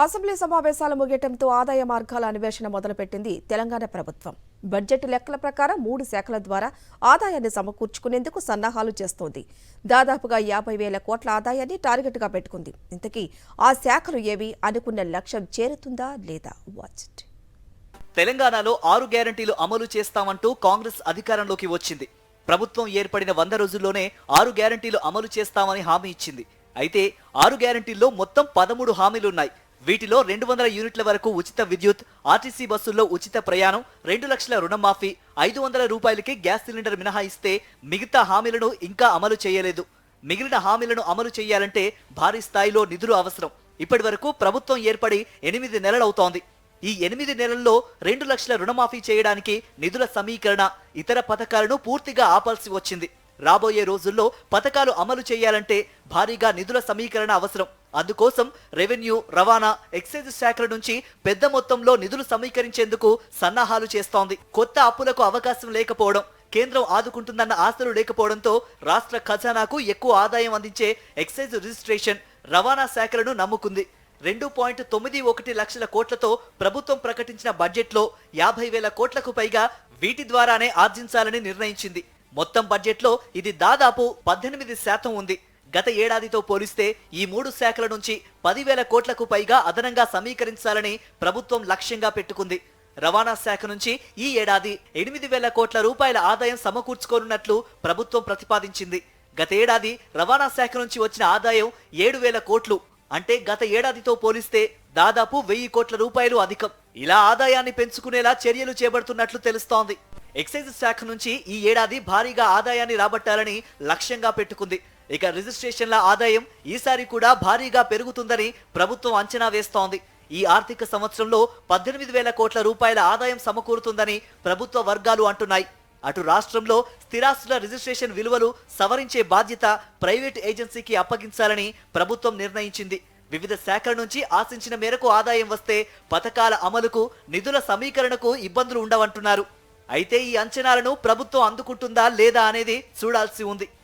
Assembly సమావేశాలు ముగియటంతో ఆదాయ మార్గాల అన్వేషణ మొదలుపెట్టింది తెలంగాణ ప్రభుత్వం. బడ్జెట్ లెక్కల ప్రకారం 3 శాఖల ద్వారా ఆదాయాన్ని సమకూర్చుకునేందుకు సన్నాహాలు చేస్తోంది. దాదాపుగా 50,000 కోట్ల ఆదాయాన్ని టార్గెట్గా పెట్టుకుంది. ఇంతకీ ఆ శాఖలు ఏవి, అనుకున్న లక్ష్యం చేరుతుందా లేదా? Watch it. తెలంగాణలో 6 గ్యారంటీలు అమలు చేస్తామంటూ కాంగ్రెస్ అధికారంలోకి వచ్చింది. ప్రభుత్వం ఏర్పడిన 100 రోజుల్లోనే 6 గ్యారంటీలు అమలు చేస్తామని హామీ ఇచ్చింది. అయితే 6 గ్యారంటీల్లో మొత్తం 13 హామీలున్నాయి. వీటిలో 200 యూనిట్ల వరకు ఉచిత విద్యుత్, ఆర్టీసీ బస్సుల్లో ఉచిత ప్రయాణం, 2 లక్షల రుణమాఫీ, 500 రూపాయలకి గ్యాస్ సిలిండర్ మినహాయిస్తే మిగతా హామీలను ఇంకా అమలు చేయలేదు. మిగిలిన హామీలను అమలు చేయాలంటే భారీ స్థాయిలో నిధులు అవసరం. ఇప్పటి వరకు ప్రభుత్వం ఏర్పడి 8 నెలలవుతోంది. ఈ 8 నెలల్లో 2 లక్షల రుణమాఫీ చేయడానికి నిధుల సమీకరణ, ఇతర పథకాలను పూర్తిగా ఆపాల్సి వచ్చింది. రాబోయే రోజుల్లో పథకాలు అమలు చేయాలంటే భారీగా నిధుల సమీకరణ అవసరం. అందుకోసం రెవెన్యూ, రవాణా, ఎక్సైజ్ శాఖల నుంచి పెద్ద మొత్తంలో నిధులు సమీకరించేందుకు సన్నాహాలు చేస్తోంది. కొత్త అప్పులకు అవకాశం లేకపోవడం, కేంద్రం ఆదుకుంటుందన్న ఆశలు లేకపోవడంతో రాష్ట్ర ఖజానాకు ఎక్కువ ఆదాయం అందించే ఎక్సైజ్ రిజిస్ట్రేషన్, రవాణా శాఖలను నమ్ముకుంది. 2.91 లక్షల కోట్లతో ప్రభుత్వం ప్రకటించిన బడ్జెట్లో 50,000 కోట్లకు పైగా వీటి ద్వారానే ఆర్జించాలని నిర్ణయించింది. మొత్తం బడ్జెట్లో ఇది దాదాపు 18% ఉంది. గత ఏడాదితో పోలిస్తే ఈ 3 శాఖల నుంచి 10,000 కోట్లకు పైగా అదనంగా సమీకరించాలని ప్రభుత్వం లక్ష్యంగా పెట్టుకుంది. రవాణా శాఖ నుంచి ఈ ఏడాది 8,000 కోట్ల రూపాయల ఆదాయం సమకూర్చుకోనున్నట్లు ప్రభుత్వం ప్రతిపాదించింది. గత ఏడాది రవాణా శాఖ నుంచి వచ్చిన ఆదాయం 7,000 కోట్లు. అంటే గత ఏడాదితో పోలిస్తే దాదాపు 1,000 కోట్ల రూపాయలు అధికం. ఇలా ఆదాయాన్ని పెంచుకునేలా చర్యలు చేపడుతున్నట్లు తెలుస్తోంది. ఎక్సైజ్ శాఖ నుంచి ఈ ఏడాది భారీగా ఆదాయాన్ని రాబట్టాలని లక్ష్యంగా పెట్టుకుంది. ఇక రిజిస్ట్రేషన్ల ఆదాయం ఈసారి కూడా భారీగా పెరుగుతుందని ప్రభుత్వం అంచనా వేస్తోంది. ఈ ఆర్థిక సంవత్సరంలో 18,000 కోట్ల రూపాయల ఆదాయం సమకూరుతుందని ప్రభుత్వ వర్గాలు అంటున్నాయి. అటు రాష్ట్రంలో స్థిరాస్తుల రిజిస్ట్రేషన్ విలువలు సవరించే బాధ్యత ప్రైవేటు ఏజెన్సీకి అప్పగించాలని ప్రభుత్వం నిర్ణయించింది. వివిధ శాఖల నుంచి ఆశించిన మేరకు ఆదాయం వస్తే పథకాల అమలుకు, నిధుల సమీకరణకు ఇబ్బందులు ఉండవంటున్నారు. అయితే ఈ అంచనాలను ప్రభుత్వం అందుకుంటుందా లేదా అనేది చూడాల్సి ఉంది.